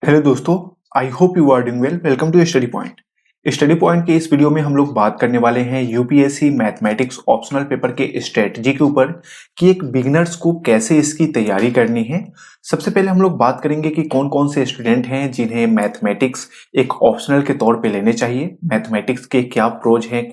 Hello दोस्तों, I hope you are doing well. Welcome to study point. Study point के इस video में हम लोग बात करने वाले हैं यूपीएससी मैथमेटिक्स ऑप्शनल पेपर के स्ट्रेटजी के ऊपर कि एक बिगिनर्स को कैसे इसकी तैयारी करनी है। सबसे पहले हम लोग बात करेंगे कि कौन कौन से स्टूडेंट हैं जिन्हें मैथमेटिक्स एक ऑप्शनल के तौर पे लेने चाहिए, मैथमेटिक्स के क्या प्रोज हैं,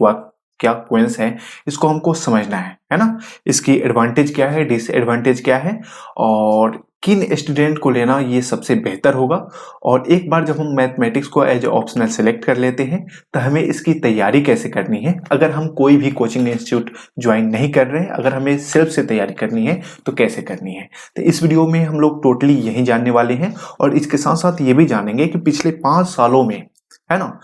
क्या पॉइंट्स हैं, इसको हमको समझना है ना। इसकी एडवांटेज क्या है, डिसएडवांटेज क्या है और किन स्टूडेंट को लेना ये सबसे बेहतर होगा। और एक बार जब हम मैथमेटिक्स को एज ऑप्शनल सेलेक्ट कर लेते हैं तो हमें इसकी तैयारी कैसे करनी है। अगर हम कोई भी कोचिंग इंस्टीट्यूट ज्वाइन नहीं कर रहे हैं, अगर हमें सेल्फ से तैयारी करनी है तो कैसे करनी है, तो इस वीडियो में हम लोग टोटली यही जानने वाले हैं। और इसके साथ साथ ये भी जानेंगे कि पिछले 5 सालों में, है ना,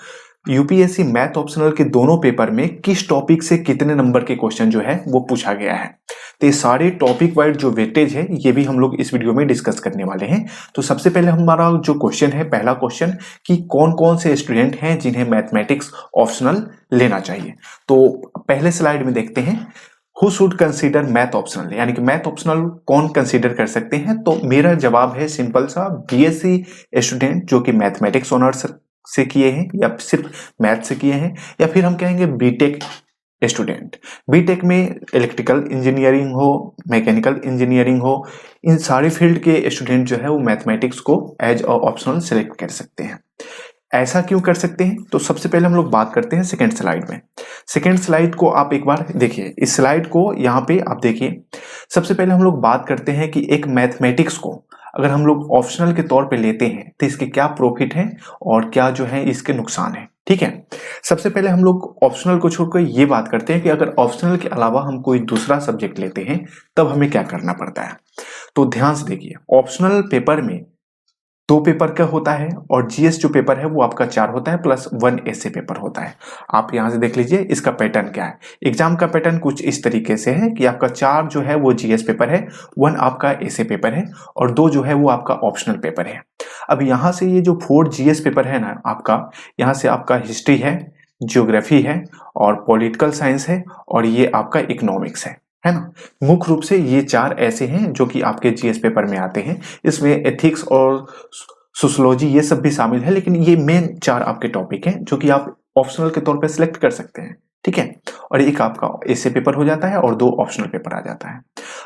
यूपीएससी मैथ ऑप्शनल के दोनों पेपर में किस टॉपिक से कितने नंबर के क्वेश्चन जो है वो पूछा गया है। तो ये सारे टॉपिक वाइज जो वेटेज है ये भी हम लोग इस वीडियो में डिस्कस करने वाले हैं। तो सबसे पहले हमारा जो क्वेश्चन है, पहला क्वेश्चन, कि कौन कौन से स्टूडेंट हैं जिन्हें मैथमेटिक्स ऑप्शनल लेना चाहिए। तो पहले स्लाइड में देखते हैं, who should consider math optional, यानी कि मैथ ऑप्शनल कौन कंसीडर कर सकते हैं। तो मेरा जवाब है सिंपल सा, बीएससी स्टूडेंट जो कि मैथमेटिक्स ऑनर्स से किए हैं या सिर्फ मैथ से किए हैं, या फिर हम कहेंगे बीटेक स्टूडेंट। बीटेक में इलेक्ट्रिकल इंजीनियरिंग हो, मैकेनिकल इंजीनियरिंग हो, इन सारे फील्ड के स्टूडेंट जो है वो मैथमेटिक्स को एज ऑप्शनल सेलेक्ट कर सकते हैं। ऐसा क्यों कर सकते हैं, तो सबसे पहले हम लोग बात करते हैं सेकेंड स्लाइड में। सेकेंड स्लाइड को आप एक बार देखिए, इस स्लाइड को यहाँ पे आप देखिए। सबसे पहले हम लोग बात करते हैं कि एक मैथमेटिक्स को अगर हम लोग ऑप्शनल के तौर पे लेते हैं तो इसके क्या प्रॉफिट है और क्या जो है इसके नुकसान है। ठीक है, सबसे पहले हम लोग ऑप्शनल को छोड़कर ये बात करते हैं कि अगर ऑप्शनल के अलावा हम कोई दूसरा सब्जेक्ट लेते हैं तब हमें क्या करना पड़ता है। तो ध्यान से देखिए, ऑप्शनल पेपर में 2 पेपर का होता है और जीएस जो पेपर है वो आपका 4 होता है प्लस 1 ऐसे पेपर होता है। आप यहां से देख लीजिए इसका पैटर्न क्या है। एग्जाम का पैटर्न कुछ इस तरीके से है कि आपका 4 जो है वो जीएस पेपर है, 1 आपका ऐसे पेपर है और 2 जो है वो आपका ऑप्शनल पेपर है। अब यहां से ये जो 4 जीएस पेपर है ना आपका, यहाँ से आपका हिस्ट्री है, ज्योग्राफी है और पॉलिटिकल साइंस है और ये आपका इकोनॉमिक्स है ना। मुख्य रूप से ये 4 ऐसे हैं जो कि आपके जीएस पेपर में आते हैं। इसमें एथिक्स और सोशियोलॉजी ये सब भी शामिल है, लेकिन ये मेन 4 आपके टॉपिक हैं जो कि आप ऑप्शनल के तौर पे सिलेक्ट कर सकते हैं। ठीक है, और एक आपका ऐसे पेपर हो जाता है और 2 ऑप्शनल पेपर आ जाता है।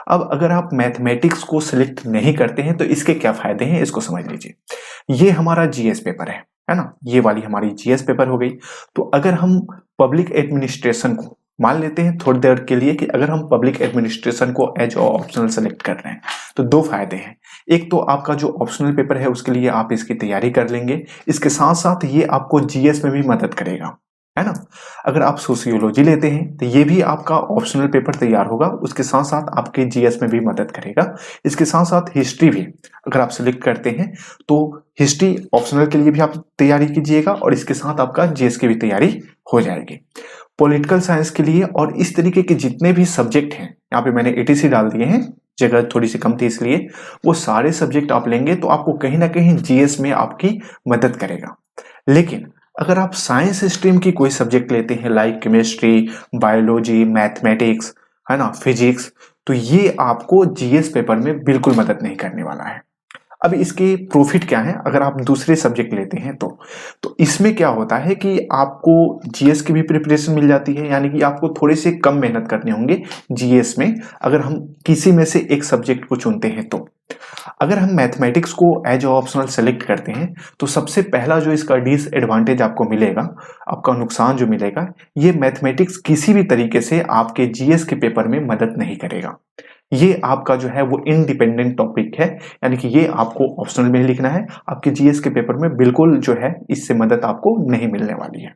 अब अगर आप मैथमेटिक्स को सिलेक्ट नहीं करते हैं तो इसके क्या फायदे हैं, इसको समझ लीजिए। ये हमारा जीएस पेपर है ना, ये वाली हमारी जीएस पेपर हो गई। तो अगर हम पब्लिक एडमिनिस्ट्रेशन को मान लेते हैं थोड़ी देर के लिए कि अगर हम पब्लिक एडमिनिस्ट्रेशन को एज ऑप्शनल सेलेक्ट कर रहे हैं तो 2 फायदे हैं। एक तो आपका जो ऑप्शनल पेपर है उसके लिए आप इसकी तैयारी कर लेंगे, इसके साथ साथ ये आपको जीएस में भी मदद करेगा, है ना। अगर आप सोशियोलॉजी लेते हैं तो ये भी आपका ऑप्शनल पेपर तैयार होगा, उसके साथ साथ आपके जीएस में भी मदद करेगा। इसके साथ साथ हिस्ट्री भी अगर आप सिलेक्ट करते हैं तो हिस्ट्री ऑप्शनल के लिए भी आप तैयारी कीजिएगा और इसके साथ आपका जीएस की भी तैयारी हो जाएगी। पॉलिटिकल साइंस के लिए और इस तरीके के जितने भी सब्जेक्ट हैं, यहाँ पे मैंने एटीसी डाल दिए हैं, जगह थोड़ी सी कम थी इसलिए, वो सारे सब्जेक्ट आप लेंगे तो आपको कहीं ना कहीं जीएस में आपकी मदद करेगा। लेकिन अगर आप साइंस स्ट्रीम की कोई सब्जेक्ट लेते हैं लाइक केमिस्ट्री, बायोलॉजी, मैथमेटिक्स, है ना, फिजिक्स, तो ये आपको जीएस पेपर में बिल्कुल मदद नहीं करने वाला है। अब इसके प्रॉफिट क्या है अगर आप दूसरे सब्जेक्ट लेते हैं तो इसमें क्या होता है कि आपको जीएस की भी प्रिपरेशन मिल जाती है, यानी कि आपको थोड़े से कम मेहनत करने होंगे जीएस में अगर हम किसी में से एक सब्जेक्ट को चुनते हैं। तो अगर हम मैथमेटिक्स को एज ऑप्शनल सेलेक्ट करते हैं तो सबसे पहला जो इसका डिसएडवांटेज आपको मिलेगा, आपका नुकसान जो मिलेगा, ये मैथमेटिक्स किसी भी तरीके से आपके जीएस के पेपर में मदद नहीं करेगा। ये आपका जो है वो इंडिपेंडेंट टॉपिक है, यानी कि ये आपको ऑप्शनल में ही लिखना है, आपके जीएस के पेपर में बिल्कुल जो है इससे मदद आपको नहीं मिलने वाली है।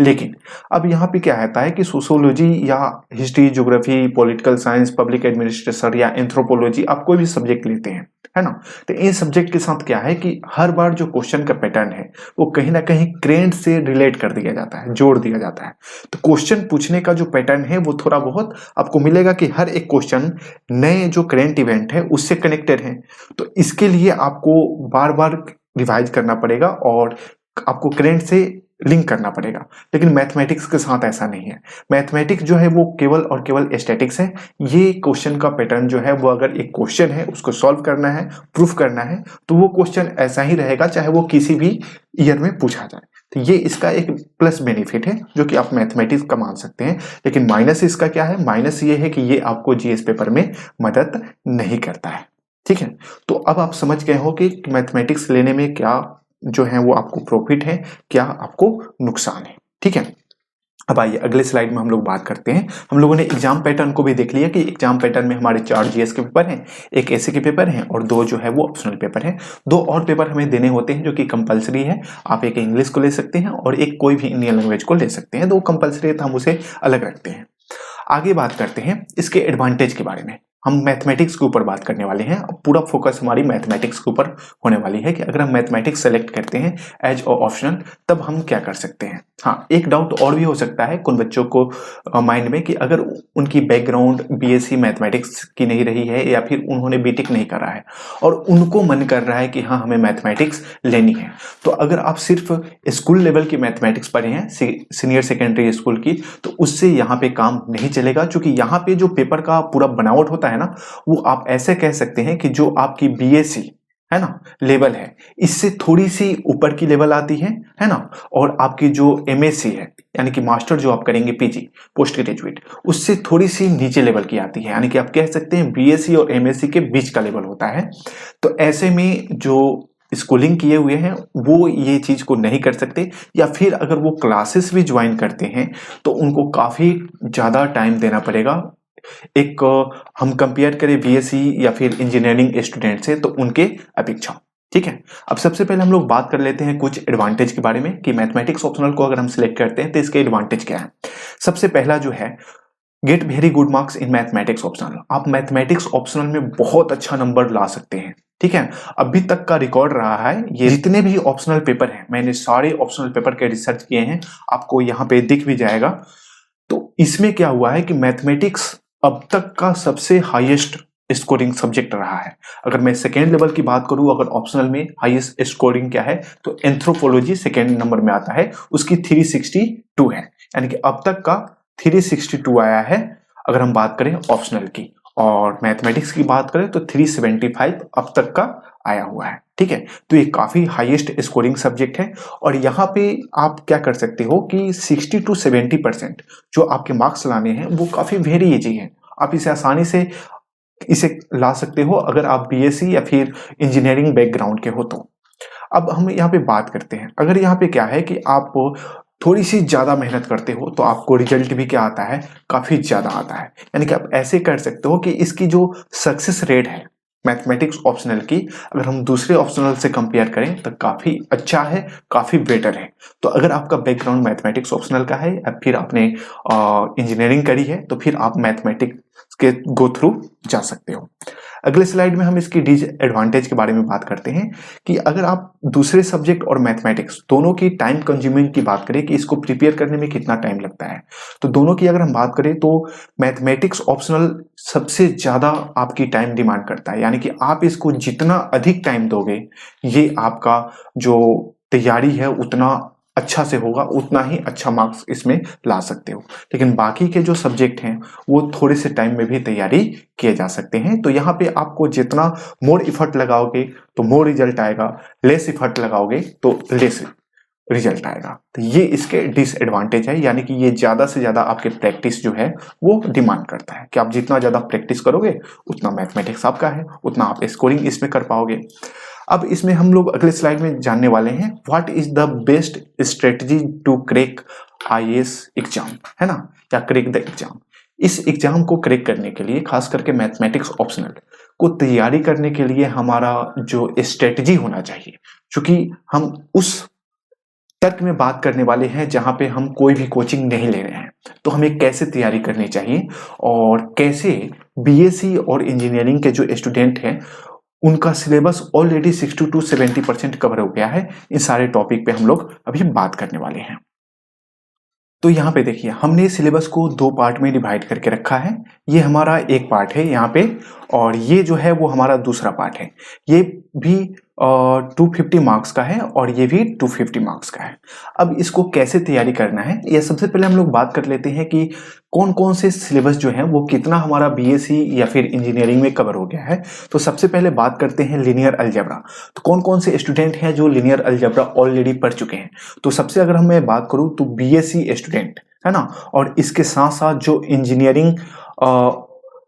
लेकिन अब यहाँ पे क्या रहता है कि सोशियोलॉजी या history, geography, political science, public administration या एंथ्रोपोलॉजी, आप कोई भी सब्जेक्ट लेते हैं, है ना, तो इन सब्जेक्ट के साथ क्या है कि हर बार जो क्वेश्चन का पैटर्न है वो कहीं ना कहीं करेंट से रिलेट कर दिया जाता है, जोड़ दिया जाता है। तो क्वेश्चन पूछने का जो पैटर्न है वो थोड़ा बहुत आपको मिलेगा कि हर एक क्वेश्चन नए जो करेंट इवेंट है उससे कनेक्टेड है। तो इसके लिए आपको बार बार रिवाइज करना पड़ेगा और आपको करेंट से लिंक करना पड़ेगा। लेकिन मैथमेटिक्स के साथ ऐसा नहीं है। मैथमेटिक्स जो है वो केवल और केवल स्टैटिक्स है। ये क्वेश्चन का पैटर्न जो है वो अगर एक क्वेश्चन है उसको सॉल्व करना है, प्रूफ करना है, तो वो क्वेश्चन ऐसा ही रहेगा चाहे वो किसी भी ईयर में पूछा जाए। तो ये इसका एक प्लस बेनिफिट है जो कि आप मैथमेटिक्स का मान सकते हैं। लेकिन माइनस इसका क्या है? माइनस ये है कि ये आपको जीएस पेपर में मदद नहीं करता है। ठीक है, तो अब आप समझ गए हो कि मैथमेटिक्स लेने में क्या जो है वो आपको प्रॉफिट है, क्या आपको नुकसान है। ठीक है, अब आइए अगले स्लाइड में हम लोग बात करते हैं। हम लोगों ने एग्जाम पैटर्न को भी देख लिया कि एग्जाम पैटर्न में हमारे 4 जीएस के पेपर हैं, एक ऐसे के पेपर हैं और 2 जो है वो ऑप्शनल पेपर हैं। 2 और पेपर हमें देने होते हैं जो कि कंपलसरी है। आप एक इंग्लिश को ले सकते हैं और एक कोई भी इंडियन लैंग्वेज को ले सकते हैं। 2 कंपलसरी है तो हम उसे अलग रखते हैं। आगे बात करते हैं इसके एडवांटेज के बारे में। हम मैथमेटिक्स के ऊपर बात करने वाले हैं। अब पूरा फोकस हमारी मैथमेटिक्स के ऊपर होने वाली है कि अगर हम मैथमेटिक्स सेलेक्ट करते हैं एज ऑप्शनल तब हम क्या कर सकते हैं। हाँ, एक डाउट और भी हो सकता है कुछ बच्चों को माइंड में कि अगर उनकी बैकग्राउंड बीएससी मैथमेटिक्स की नहीं रही है या फिर उन्होंने बीटेक नहीं करा है और उनको मन कर रहा है कि हाँ हमें मैथमेटिक्स लेनी है, तो अगर आप सिर्फ स्कूल लेवल की मैथमेटिक्स पढ़े हैं सीनियर सेकेंडरी स्कूल की, तो उससे यहाँ पे काम नहीं चलेगा। क्योंकि यहाँ पे जो पेपर का पूरा बनावट होता है ना, वो आप ऐसे कह सकते हैं कि जो आपकी बीएससी है ना लेवल है, इससे थोड़ी सी ऊपर की लेवल आती है ना, और आपकी जो एमएससी है यानी कि मास्टर जो आप करेंगे पीजी पोस्ट ग्रेजुएट, उससे थोड़ी सी नीचे लेवल की आती है। यानी कि आप कह सकते हैं बीएससी और एमएससी के बीच का लेवल होता है। तो ऐसे में जो स्कूलिंग किए हुए हैं वो ये चीज को नहीं कर सकते, या फिर अगर वो क्लासेस भी ज्वाइन करते हैं तो उनको काफी ज्यादा टाइम देना पड़ेगा। एक हम कंपेयर करें बीएससी या फिर इंजीनियरिंग स्टूडेंट से तो उनके अपेक्षा। ठीक है, अब सबसे पहले हम लोग बात कर लेते हैं कुछ एडवांटेज के बारे में कि मैथमेटिक्स ऑप्शनल को अगर हम सिलेक्ट करते हैं तो इसके एडवांटेज क्या है। सबसे पहला जो है, get very good marks in mathematics optional. आप मैथमेटिक्स ऑप्शनल में बहुत अच्छा नंबर ला सकते हैं। ठीक है, अभी तक का रिकॉर्ड रहा है, ये जितने भी ऑप्शनल पेपर हैं मैंने सारे ऑप्शनल पेपर के रिसर्च किए हैं, आपको यहाँ पे दिख भी जाएगा। तो इसमें क्या हुआ है कि मैथमेटिक्स अब तक का सबसे हाईएस्ट स्कोरिंग सब्जेक्ट रहा है। अगर मैं सेकेंड लेवल की बात करूं, अगर ऑप्शनल में हाईएस्ट स्कोरिंग क्या है तो एंथ्रोपोलॉजी सेकेंड नंबर में आता है, उसकी 362 है। यानी कि अब तक का 362 आया है अगर हम बात करें ऑप्शनल की, और मैथमेटिक्स की बात करें तो 375 अब तक का आया हुआ है। ठीक है, तो ये काफी हाईएस्ट स्कोरिंग सब्जेक्ट है। और यहाँ पे आप क्या कर सकते हो कि 60 to 70% जो आपके मार्क्स लाने हैं वो काफी वेरी इजी है। आप इसे आसानी से इसे ला सकते हो अगर आप बीएससी या फिर इंजीनियरिंग बैकग्राउंड के हो तो। अब हम यहाँ पे बात करते हैं, अगर यहाँ पे क्या है कि आप थोड़ी सी ज्यादा मेहनत करते हो तो आपको रिजल्ट भी क्या आता है, काफी ज्यादा आता है। यानी कि आप ऐसे कर सकते हो कि इसकी जो सक्सेस रेट है मैथमेटिक्स ऑप्शनल की, अगर हम दूसरे ऑप्शनल से कंपेयर करें तो काफी अच्छा है, काफी बेटर है। तो अगर आपका बैकग्राउंड मैथमेटिक्स ऑप्शनल का है या फिर आपने इंजीनियरिंग करी है तो फिर आप मैथमेटिक्स के गो थ्रू जा सकते हो। अगले स्लाइड में हम इसकी डिसएडवांटेज के बारे में बात करते हैं कि अगर आप दूसरे सब्जेक्ट और मैथमेटिक्स दोनों की टाइम कंज्यूमिंग की बात करें कि इसको प्रिपेयर करने में कितना टाइम लगता है, तो दोनों की अगर हम बात करें तो मैथमेटिक्स ऑप्शनल सबसे ज्यादा आपकी टाइम डिमांड करता है। यानी कि आप इसको जितना अधिक टाइम दोगे ये आपका जो तैयारी है उतना अच्छा से होगा, उतना ही अच्छा मार्क्स इसमें ला सकते हो। लेकिन बाकी के जो सब्जेक्ट हैं वो थोड़े से टाइम में भी तैयारी किए जा सकते हैं। तो यहाँ पे आपको जितना मोर इफर्ट लगाओगे तो मोर रिजल्ट आएगा, लेस इफर्ट लगाओगे तो लेस रिजल्ट आएगा। तो ये इसके डिसएडवांटेज है। यानी कि ये ज्यादा से ज्यादा आपके प्रैक्टिस जो है वो डिमांड करता है कि आप जितना ज्यादा प्रैक्टिस करोगे उतना मैथमेटिक्स आपका है, उतना आप स्कोरिंग इसमें कर पाओगे। अब इसमें हम लोग अगले स्लाइड में जानने वाले हैं what is the best strategy to crack IAS exam, है ना, या क्रेक द एग्जाम। इस एग्जाम को क्रेक करने के लिए खास करके मैथमेटिक्स ऑप्शनल को तैयारी करने के लिए हमारा जो स्ट्रेटजी होना चाहिए, क्योंकि हम उस तर्क में बात करने वाले हैं जहां पे हम कोई भी कोचिंग नहीं ले रहे हैं, तो हमें कैसे तैयारी करनी चाहिए और कैसे बीएससी और इंजीनियरिंग के जो स्टूडेंट हैं उनका सिलेबस ऑलरेडी 60 to 70% कवर हो गया है। इन सारे टॉपिक पे हम लोग अभी बात करने वाले हैं। तो यहाँ पे देखिए हमने सिलेबस को 2 पार्ट में डिवाइड करके रखा है। ये हमारा एक पार्ट है यहाँ पे, और ये जो है वो हमारा दूसरा पार्ट है। ये भी 250 मार्क्स का है और ये भी 250 मार्क्स का है। अब इसको कैसे तैयारी करना है, या सबसे पहले हम लोग बात कर लेते हैं कि कौन कौन से सिलेबस जो है वो कितना हमारा बीएससी या फिर इंजीनियरिंग में कवर हो गया है। तो सबसे पहले बात करते हैं लीनियर अलजेब्रा। तो कौन कौन से स्टूडेंट हैं जो लीनियर अलजेब्रा ऑलरेडी पढ़ चुके हैं। तो सबसे अगर मैं बात करूं तो बीएससी स्टूडेंट है ना, और इसके साथ साथ जो इंजीनियरिंग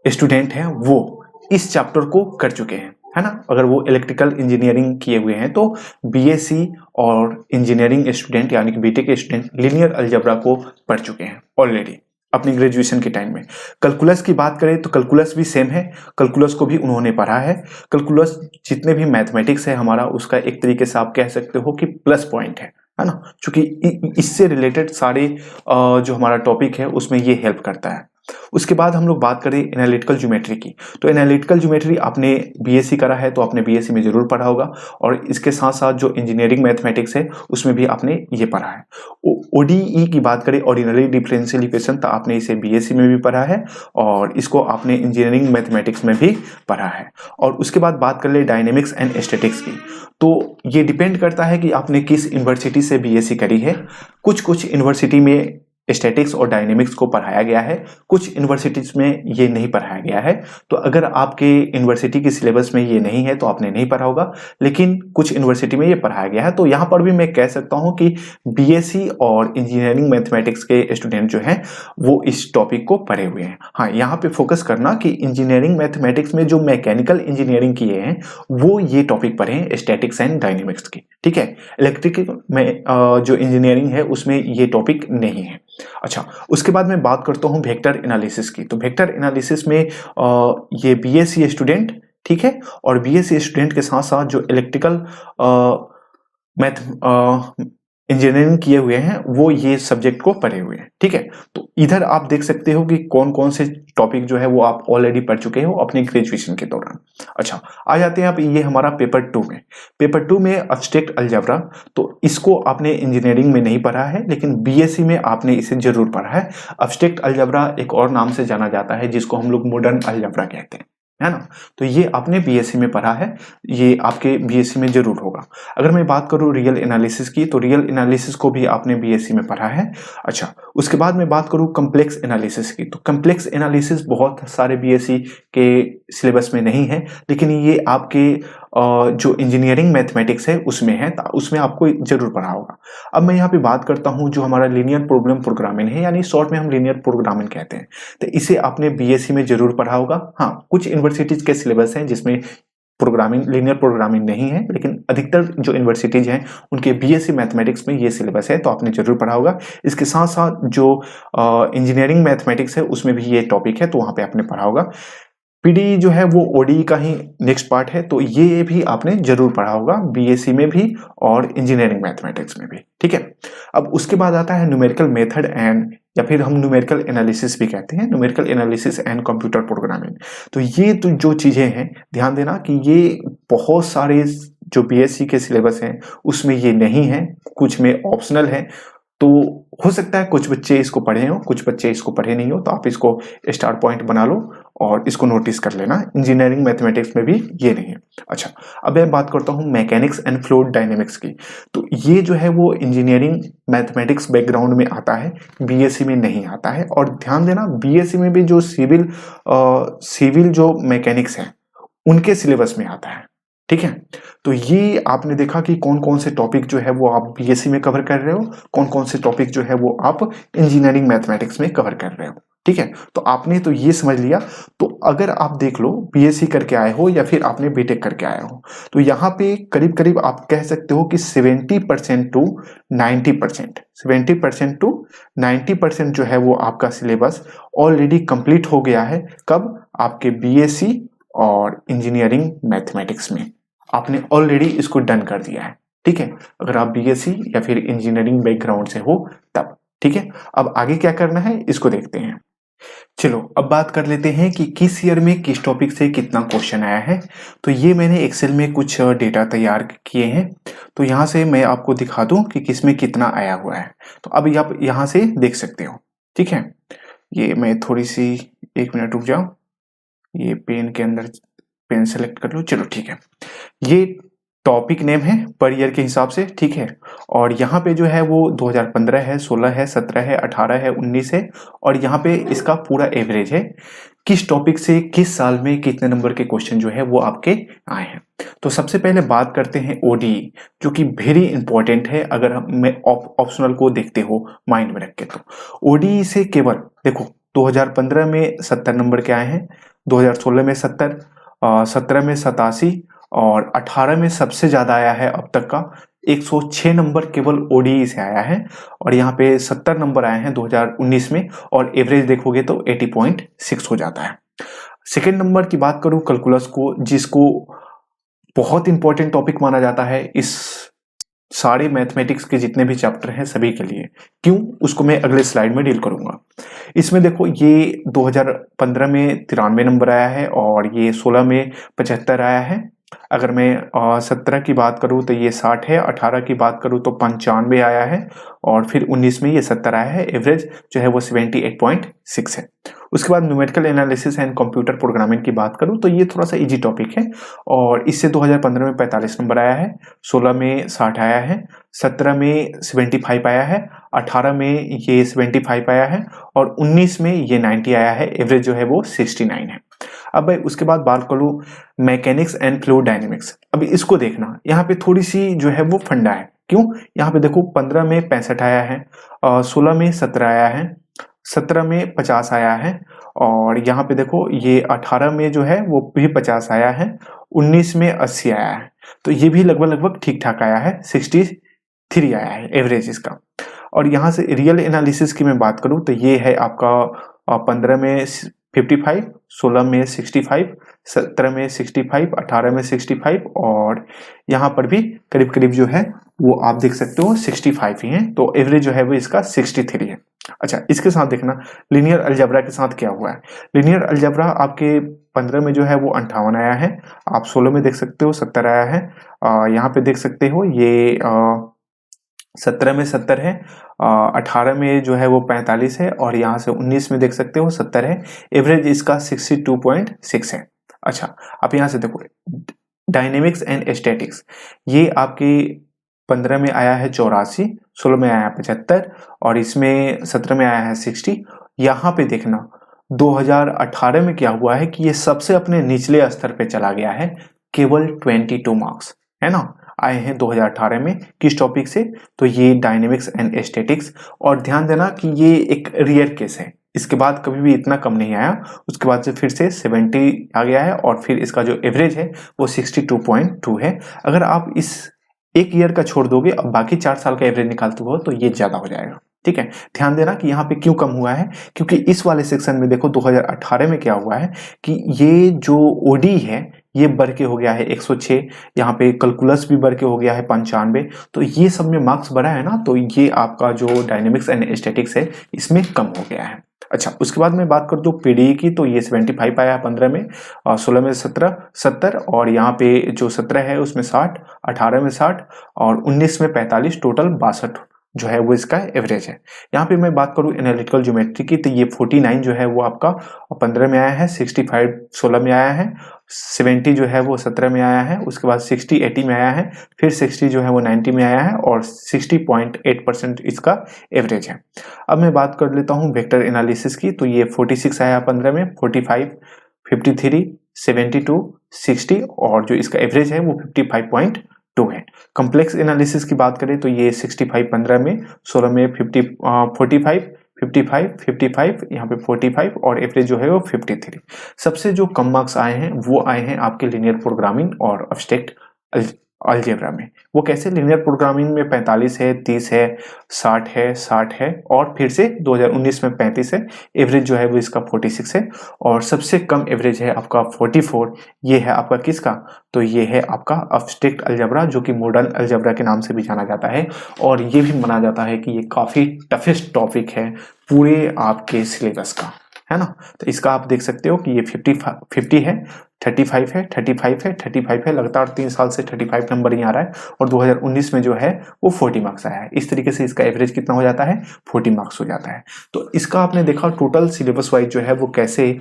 स्टूडेंट हैं वो इस चैप्टर को कर चुके हैं, है ना। अगर वो इलेक्ट्रिकल इंजीनियरिंग किए हुए हैं तो बीएससी और इंजीनियरिंग स्टूडेंट यानी कि बीटेक के स्टूडेंट लीनियर अलजेब्रा को पढ़ चुके हैं ऑलरेडी अपनी ग्रेजुएशन के टाइम में। कैलकुलस की बात करें तो कैलकुलस भी सेम है, कैलकुलस को भी उन्होंने पढ़ा है। कैलकुलस जितने भी मैथमेटिक्स है हमारा, उसका एक तरीके से आप कह सकते हो कि प्लस पॉइंट है ना, क्योंकि इससे रिलेटेड सारे जो हमारा टॉपिक है उसमें ये हेल्प करता है। उसके बाद हम लोग बात करें एनालिटिकल ज्योमेट्री की। तो एनालिटिकल ज्योमेट्री आपने बीएससी करा है तो आपने बीएससी में जरूर पढ़ा होगा, और इसके साथ साथ जो इंजीनियरिंग मैथमेटिक्स है उसमें भी आपने ये पढ़ा है। ओडीई की बात करें, ऑर्डिनरी डिफरेंशियल इक्वेशन, तो आपने इसे बीएससी में भी पढ़ा है और इसको आपने इंजीनियरिंग मैथमेटिक्स में भी पढ़ा है। और उसके बाद बात कर ले डायनेमिक्स एंड स्टैटिक्स की। तो ये डिपेंड करता है कि आपने किस यूनिवर्सिटी से बीएससी करी है। कुछ यूनिवर्सिटी में स्टैटिक्स और डायनेमिक्स को पढ़ाया गया है, कुछ यूनिवर्सिटीज में ये नहीं पढ़ाया गया है। तो अगर आपके यूनिवर्सिटी के सिलेबस में ये नहीं है तो आपने नहीं पढ़ा होगा, लेकिन कुछ यूनिवर्सिटी में ये पढ़ाया गया है। तो यहाँ पर भी मैं कह सकता हूँ कि बीएससी और इंजीनियरिंग मैथमेटिक्स के स्टूडेंट जो हैं वो इस टॉपिक को पढ़े हुए हैं। हाँ, यहाँ पे फोकस करना कि इंजीनियरिंग मैथमेटिक्स में जो मैकेनिकल इंजीनियरिंग किए हैं वो ये टॉपिक पढ़े हैं स्टैटिक्स एंड डायनेमिक्स की, ठीक है। इलेक्ट्रिकल में जो इंजीनियरिंग है उसमें ये टॉपिक नहीं है। अच्छा, उसके बाद मैं बात करता हूं वेक्टर एनालिसिस की। तो वेक्टर एनालिसिस में ये बीएससी स्टूडेंट, ठीक है, और बीएससी स्टूडेंट के साथ साथ जो इलेक्ट्रिकल मैथ इंजीनियरिंग किए हुए हैं वो ये सब्जेक्ट को पढ़े हुए हैं, ठीक है। तो इधर आप देख सकते हो कि कौन कौन से टॉपिक जो है वो आप ऑलरेडी पढ़ चुके हो अपने ग्रेजुएशन के दौरान। अच्छा, आ जाते हैं आप ये हमारा पेपर 2 में। पेपर 2 में एब्स्ट्रैक्ट अलजेब्रा, तो इसको आपने इंजीनियरिंग में नहीं पढ़ा है लेकिन बीएससी में आपने इसे जरूर पढ़ा है। एब्स्ट्रैक्ट अलजेब्रा एक और नाम से जाना जाता है जिसको हम लोग मॉडर्न अलजेब्रा कहते हैं, है ना। तो ये आपने बीएससी में पढ़ा है, ये आपके बीएससी में जरूर होगा। अगर मैं बात करूं रियल एनालिसिस की, तो रियल एनालिसिस को भी आपने बीएससी में पढ़ा है। अच्छा, उसके बाद मैं बात करूं कम्प्लेक्स एनालिसिस की। तो कम्प्लेक्स एनालिसिस बहुत सारे बीएससी के सिलेबस में नहीं है, लेकिन ये आपके जो इंजीनियरिंग मैथमेटिक्स है उसमें है, उसमें आपको जरूर पढ़ा होगा। अब मैं यहाँ पे बात करता हूँ जो हमारा लीनियर प्रॉब्लम प्रोग्रामिंग है, यानी शॉर्ट में हम लीनियर प्रोग्रामिंग कहते हैं। तो इसे आपने बीएससी में जरूर पढ़ा होगा। हाँ, कुछ यूनिवर्सिटीज के सिलेबस हैं जिसमें प्रोग्रामिंग, लीनियर प्रोग्रामिंग नहीं है, लेकिन अधिकतर जो यूनिवर्सिटीज हैं उनके बीएससी मैथमेटिक्स में ये सिलेबस है, तो आपने जरूर पढ़ा होगा। इसके साथ साथ जो इंजीनियरिंग मैथमेटिक्स है उसमें भी ये टॉपिक है, तो वहां पे आपने पढ़ा होगा। पीडी जो है वो ओडी का ही नेक्स्ट पार्ट है, तो ये भी आपने जरूर पढ़ा होगा बीएससी में भी और इंजीनियरिंग मैथमेटिक्स में भी, ठीक है। अब उसके बाद आता है न्यूमेरिकल मेथड एंड, या फिर हम न्यूमेरिकल एनालिसिस भी कहते हैं, numerical analysis and computer programming. तो ये तो जो चीजें हैं, ध्यान देना कि ये बहुत सारे जो बीएससी के सिलेबस हैं उसमें ये नहीं है, कुछ में ऑप्शनल है। तो हो सकता है कुछ बच्चे इसको पढ़े हो, कुछ बच्चे इसको पढ़े नहीं हो, तो आप इसको स्टार पॉइंट बना लो और इसको नोटिस कर लेना। इंजीनियरिंग मैथमेटिक्स में भी ये नहीं है। अच्छा, अब मैं बात करता हूँ मैकेनिक्स एंड फ्लूइड डायनेमिक्स की। तो ये जो है वो इंजीनियरिंग मैथमेटिक्स बैकग्राउंड में आता है, बीएससी में नहीं आता है। और ध्यान देना, बीएससी में भी जो सिविल जो मैकेनिक्स है उनके सिलेबस में आता है, ठीक है। तो ये आपने देखा कि कौन कौन से टॉपिक जो है वो आप बीएससी में कवर कर रहे हो, कौन कौन से टॉपिक जो है वो आप इंजीनियरिंग मैथमेटिक्स में कवर कर रहे हो, ठीक है। तो आपने तो ये समझ लिया। तो अगर आप देख लो बीएससी करके आए हो या फिर आपने बीटेक करके आए हो, तो यहाँ पे करीब करीब आप कह सकते हो कि 70% टू 90%, 70% टू 90% जो है वो आपका सिलेबस ऑलरेडी कंप्लीट हो गया है। कब? आपके बीएससी और इंजीनियरिंग मैथमेटिक्स में आपने ऑलरेडी इसको डन कर दिया है, ठीक है। अगर आप बीएससी या फिर इंजीनियरिंग बैकग्राउंड से हो तब, ठीक है। अब आगे क्या करना है इसको देखते हैं। चलो, अब बात कर लेते हैं कि किस ईयर में किस टॉपिक से कितना क्वेश्चन आया है। तो ये मैंने एक्सेल में कुछ डेटा तैयार किए हैं, तो यहाँ से मैं आपको दिखा दूं कि किस में कितना आया हुआ है। तो अब आप यहाँ से देख सकते हो, ठीक है। ये मैं थोड़ी सी, 1 मिनट रुक जाओ, ये पेन के अंदर पेन सेलेक्ट कर लो। चलो ठीक है, ये टॉपिक नेम है पर ईयर के हिसाब से, ठीक है। और यहाँ पे जो है वो 2015 है, 16 है, 17 है, 18 है, 19 है और यहाँ पे इसका पूरा एवरेज है किस टॉपिक से किस साल में कितने नंबर के क्वेश्चन जो है वो आपके आए हैं। तो सबसे पहले बात करते हैं ओडीई, जो कि वेरी इंपॉर्टेंट है अगर हम ऑप्शनल को देखते हो माइंड में रख के। तो ओडीई से केवल देखो 2015 में 70 नंबर के आए हैं, 2016 में 70, 17 में 87 और 18 में सबसे ज्यादा आया है अब तक का 106 नंबर केवल ओडीई से आया है। और यहाँ पे 70 नंबर आए हैं 2019 में और एवरेज देखोगे तो 80.6 हो जाता है। सेकेंड नंबर की बात करूं कैलकुलस को, जिसको बहुत इंपॉर्टेंट टॉपिक माना जाता है इस सारे मैथमेटिक्स के जितने भी चैप्टर हैं सभी के लिए। क्यों, उसको मैं अगले स्लाइड में डील करूंगा। इसमें देखो ये 2015 में 93 नंबर आया है और ये 16 में 75 आया है। अगर मैं 17 की बात करूं तो ये 60 है, 18 की बात करूं तो 95 आया है और फिर 19 में ये 70 आया है। एवरेज जो है वो 78.6 है। उसके बाद numerical analysis and computer programming की बात करूं तो ये थोड़ा सा इजी टॉपिक है और इससे 2015 में 45 नंबर आया है, 16 में 60 आया है, 17 में 75 आया है, 18 में ये 75 आया है और 19 में ये 90 आया है। एवरेज जो है वो 69 है। अब भाई उसके बाद बात करूं मैकेनिक्स एंड फ्लूइड डायनेमिक्स। अभी इसको देखना, यहाँ पे थोड़ी सी जो है वो फंडा है। क्यों, यहाँ पे देखो 15 में 65 आया है, 16 में 17 आया है, 17 में 50 आया है और यहाँ पे देखो ये 18 में जो है वो भी 50 आया है, 19 में 80 आया है। तो ये भी लगभग ठीक ठाक आया है, 63 आया है एवरेज इसका। और यहाँ से रियल एनालिसिस की मैं बात करूँ तो ये है आपका 15 में 55, 16 में 65, 17 में 65, 18 में 65 और यहाँ पर भी करीब करीब जो है वो आप देख सकते हो 65 ही है। तो एवरेज जो है वो इसका 63 है। अच्छा, इसके साथ देखना लीनियर अलजेब्रा के साथ क्या हुआ है। लीनियर अलजेब्रा आपके 15 में जो है वो 58 आया है, आप 16 में देख सकते हो 70 आया है, यहाँ पे देख सकते हो ये 17 में 70 है, 18 में जो है वो 45 है और यहाँ से 19 में देख सकते हो 70 है। एवरेज इसका 62.6 है। अच्छा, आप यहाँ से देखो डायनेमिक्स एंड स्टैटिक्स, ये आपके 15 में आया है 84, 16 में आया है 75 और इसमें 17 में आया है 60। यहाँ पे देखना 2018 में क्या हुआ है कि ये सबसे अपने निचले स्तर पे चला गया है, केवल 22 मार्क्स है ना आए हैं 2018 में। किस टॉपिक से, तो ये डायनेमिक्स एंड एस्थेटिक्स। और ध्यान देना कि ये एक रियर केस है, इसके बाद कभी भी इतना कम नहीं आया, उसके बाद से फिर से 70 आ गया है और फिर इसका जो एवरेज है वो 62.2 है। अगर आप इस एक ईयर का छोड़ दोगे अब बाकी 4 साल का एवरेज निकालते हो तो ये ज्यादा हो जाएगा। ठीक है, ध्यान देना कि यहाँ पे क्यों कम हुआ है, क्योंकि इस वाले सेक्शन में देखो 2018 में क्या हुआ है कि ये जो ओडी है ये बढ़ के हो गया है 106, यहाँ पे कैलकुलस भी बढ़ के हो गया है 95। तो ये सब में मार्क्स बढ़ा है ना, तो ये आपका जो डायनेमिक्स एंड स्टैटिक्स है इसमें कम हो गया है। अच्छा, उसके बाद मैं बात कर दूं पीडीई की, तो ये 75 आया है 15 में, 16 में 70 और यहाँ पे जो 17 है उसमें 60, 18 में 60 और 19 में 45, टोटल 62 जो है वो इसका एवरेज है। यहाँ पे मैं बात करूँ एनालिटिकल ज्योमेट्री की, तो ये 49 जो है वो आपका 15 में आया है, 65 16 में आया है, 70 जो है वो 17 में आया है, उसके बाद 60 80 में आया है, फिर 60 जो है वो 90 में आया है और 60.8% इसका एवरेज है। अब मैं बात कर लेता हूँ वेक्टर एनालिसिस की, तो ये 46 आया 15 में, 45, 53, 72, 60 और जो इसका एवरेज है वो 55.2 है। कॉम्प्लेक्स एनालिसिस की बात करें तो ये 65 15 में, 16 में 45, 55 यहाँ पे 45 और एवरेज जो है वो 53। सबसे जो कम मार्क्स आए हैं वो आए हैं आपके लीनियर प्रोग्रामिंग और एब्स्ट्रैक्ट अलजेब्रा में। वो कैसे, लीनियर प्रोग्रामिंग में 45 है, 30 है, 60 है, 60 है और फिर से 2019 में 35 है। एवरेज जो है वो इसका 46 है और सबसे कम एवरेज है आपका 44। ये है आपका किसका, तो ये है आपका एब्स्ट्रैक्ट अलजेब्रा, जो कि मॉडर्न अलजेब्रा के नाम से भी जाना जाता है और ये भी माना जाता है कि ये काफी टफेस्ट टॉपिक है पूरे आपके सिलेबस का, है ना। तो इसका आप देख सकते हो कि ये 50 है, 35 है, 35 है, 35 है, लगातार 3 साल से 35 नंबर ही आ रहा है और 2019 में जो है वो 40 मार्क्स आया है। इस तरीके से इसका एवरेज कितना हो जाता है, 40 मार्क्स हो जाता है। तो इसका आपने देखा टोटल सिलेबस वाइज जो है वो कैसे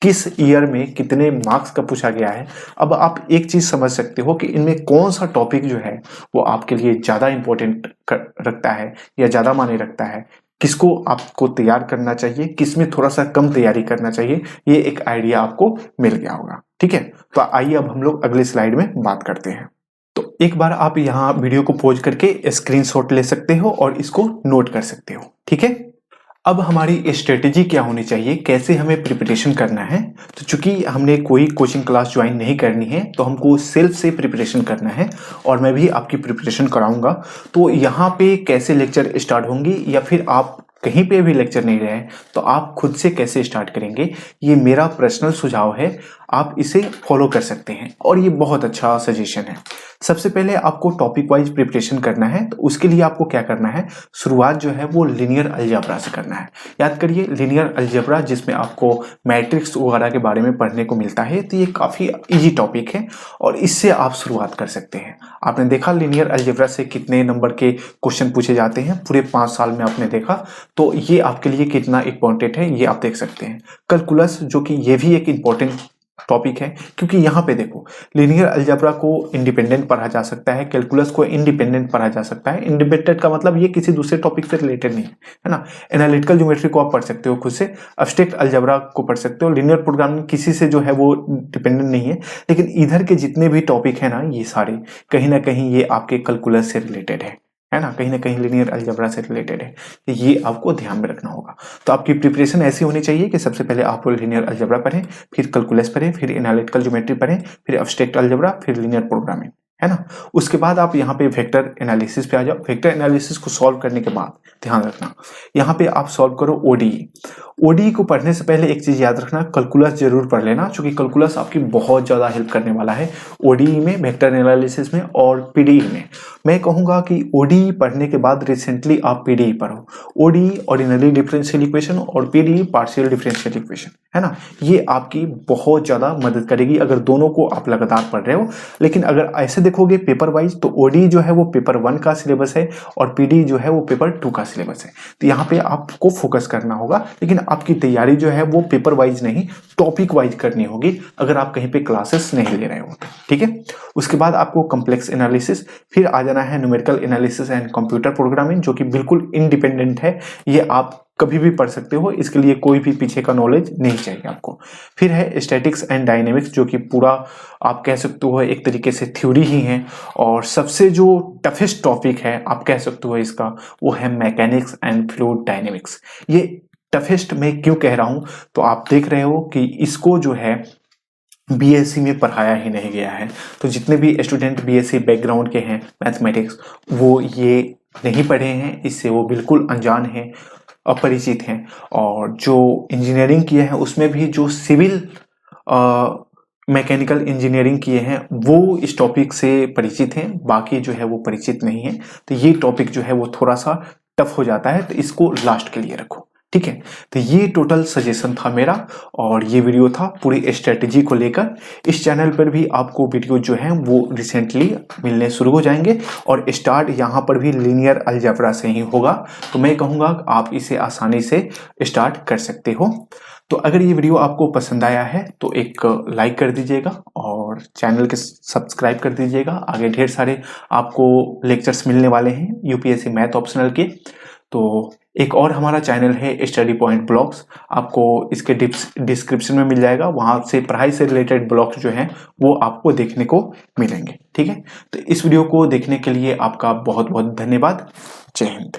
किस ईयर में कितने मार्क्स का पूछा गया है। अब आप एक चीज समझ सकते हो कि इनमें कौन सा टॉपिक जो है वो आपके लिए ज्यादा इंपॉर्टेंट रखता है या ज्यादा मायने रखता है, किसको आपको तैयार करना चाहिए, किसमें थोड़ा सा कम तैयारी करना चाहिए, ये एक आइडिया आपको मिल गया होगा। ठीक है, तो आइए अब हम लोग अगले स्लाइड में बात करते हैं। तो एक बार आप यहाँ वीडियो को पॉज करके स्क्रीनशॉट ले सकते हो और इसको नोट कर सकते हो। ठीक है, अब हमारी स्ट्रेटेजी क्या होनी चाहिए, कैसे हमें प्रिपरेशन करना है। तो चूंकि हमने कोई कोचिंग क्लास ज्वाइन नहीं करनी है तो हमको सेल्फ से प्रिपरेशन करना है और मैं भी आपकी प्रिपरेशन कराऊंगा। तो यहाँ पे कैसे लेक्चर स्टार्ट होंगे या फिर आप कहीं पे भी लेक्चर नहीं रहे तो आप खुद से कैसे स्टार्ट करेंगे, ये मेरा पर्सनल सुझाव है, आप इसे फॉलो कर सकते हैं और ये बहुत अच्छा सजेशन है। सबसे पहले आपको टॉपिक वाइज प्रिपरेशन करना है, तो उसके लिए आपको क्या करना है, शुरुआत जो है वो लीनियर अलजेब्रा से करना है। याद करिए लीनियर अलजेब्रा जिसमें आपको मैट्रिक्स वगैरह के बारे में पढ़ने को मिलता है, तो ये काफ़ी इजी टॉपिक है और इससे आप शुरुआत कर सकते हैं। आपने देखा लीनियर अलजेब्रा से कितने नंबर के क्वेश्चन पूछे जाते हैं पूरे 5 साल में, आपने देखा, तो ये आपके लिए कितना इंपॉर्टेंट है ये आप देख सकते हैं। कैलकुलस जो कि ये भी एक इम्पॉर्टेंट टॉपिक है, क्योंकि यहाँ पे देखो लीनियर अलजेब्रा को इंडिपेंडेंट पढ़ा जा सकता है, कैलकुलस को इंडिपेंडेंट पढ़ा जा सकता है। इंडिपेंडेंट का मतलब ये किसी दूसरे टॉपिक से रिलेटेड नहीं है ना। एनालिटिकल ज्योमेट्री को आप पढ़ सकते हो खुद से, एब्स्ट्रैक्ट अलजेब्रा को पढ़ सकते हो, लीनियर प्रोग्रामिंग किसी से जो है वो डिपेंडेंट नहीं है। लेकिन इधर के जितने भी टॉपिक है ना, ये सारे कहीं ना कहीं ये आपके कैलकुलस से रिलेटेड है ना, कहीं ना कहीं लीनियर अलजेब्रा से रिलेटेड है। तो ये आपको ध्यान में रखना होगा। तो आपकी प्रिपरेशन ऐसी होनी चाहिए कि सबसे पहले आप लीनियर अलजेब्रा पढ़ें, फिर कैलकुलस पढ़ें, फिर एनालिटिकल ज्योमेट्री पढ़ें, फिर एब्स्ट्रैक्ट अलजेब्रा, फिर लीनियर प्रोग्रामिंग, है ना। उसके बाद आप यहाँ पे वेक्टर एनालिसिस पे आ जाओ। वेक्टर एनालिसिस को सॉल्व करने के बाद ध्यान रखना, यहाँ पे आप सॉल्व करो ओडीई। ओडीई को पढ़ने से पहले एक चीज याद रखना, कैलकुलस जरूर पढ़ लेना, क्योंकि कैलकुलस आपकी बहुत ज्यादा हेल्प करने वाला है ओडीई में, वेक्टर एनालिसिस में और पीडीई में। मैं कहूंगा कि ओडीई पढ़ने के बाद रिसेंटली आप पीडीई पढ़ो। ओडीई ऑर्डिनरी डिफरेंशियल इक्वेशन और पीडीई पार्शियल डिफरेंशियल इक्वेशन, है ना, ये आपकी बहुत ज्यादा मदद करेगी अगर दोनों को आप लगातार पढ़ रहे हो। लेकिन अगर ऐसे देखोगे पेपर वाइज तो ओडीई जो है वो पेपर 1 का सिलेबस है और पीडीई जो है वो पेपर 2 का सिलेबस है। तो यहाँ पे आपको फोकस करना होगा, लेकिन आपकी तैयारी जो है वो पेपर वाइज नहीं टॉपिक वाइज करनी होगी अगर आप कहीं पे क्लासेस नहीं ले रहे हो तो। ठीक है, उसके बाद आपको कॉम्प्लेक्स एनालिसिस, फिर आ जाना है numerical analysis and computer programming, जो कि बिल्कुल इंडिपेंडेंट है, ये आप कभी भी पढ़ सकते हो, इसके लिए कोई भी पीछे का नॉलेज नहीं चाहिए आपको। फिर है स्टैटिक्स एंड डायनेमिक्स, जो कि पूरा आप कह सकते हो एक तरीके से थ्योरी ही है, और सबसे जो टफेस्ट टॉपिक है आप कह सकते हो इसका, वो है मैकेनिक्स एंड फ्लूइड डायनेमिक्स। ये टफेस्ट मैं क्यों कह रहा हूं, तो आप देख रहे हो कि इसको जो है बीएससी में पढ़ाया ही नहीं गया है। तो जितने भी स्टूडेंट बीएससी बैकग्राउंड के हैं मैथमेटिक्स, वो ये नहीं पढ़े हैं, इससे वो बिल्कुल अनजान हैं, अपरिचित हैं। और जो इंजीनियरिंग किए हैं उसमें भी जो सिविल मैकेनिकल इंजीनियरिंग किए हैं वो इस टॉपिक से परिचित हैं, बाकी जो है वो परिचित नहीं है। तो ये टॉपिक जो है वो थोड़ा सा टफ हो जाता है, तो इसको लास्ट के लिए रखो। ठीक है, तो ये टोटल सजेशन था मेरा और ये वीडियो था पूरी स्ट्रेटेजी को लेकर। इस चैनल पर भी आपको वीडियो जो है वो रिसेंटली मिलने शुरू हो जाएंगे और स्टार्ट यहाँ पर भी लीनियर अलजेब्रा से ही होगा। तो मैं कहूँगा आप इसे आसानी से स्टार्ट कर सकते हो। तो अगर ये वीडियो आपको पसंद आया है तो एक लाइक कर दीजिएगा और चैनल के सब्सक्राइब कर दीजिएगा। आगे ढेर सारे आपको लेक्चर्स मिलने वाले हैं यूपीएससी मैथ ऑप्शनल के। तो एक और हमारा चैनल है स्टडी पॉइंट ब्लॉग्स, आपको इसके डिस्क्रिप्शन में मिल जाएगा, वहां से पढ़ाई से रिलेटेड ब्लॉग्स जो हैं वो आपको देखने को मिलेंगे। ठीक है, तो इस वीडियो को देखने के लिए आपका बहुत बहुत धन्यवाद। जय हिंद।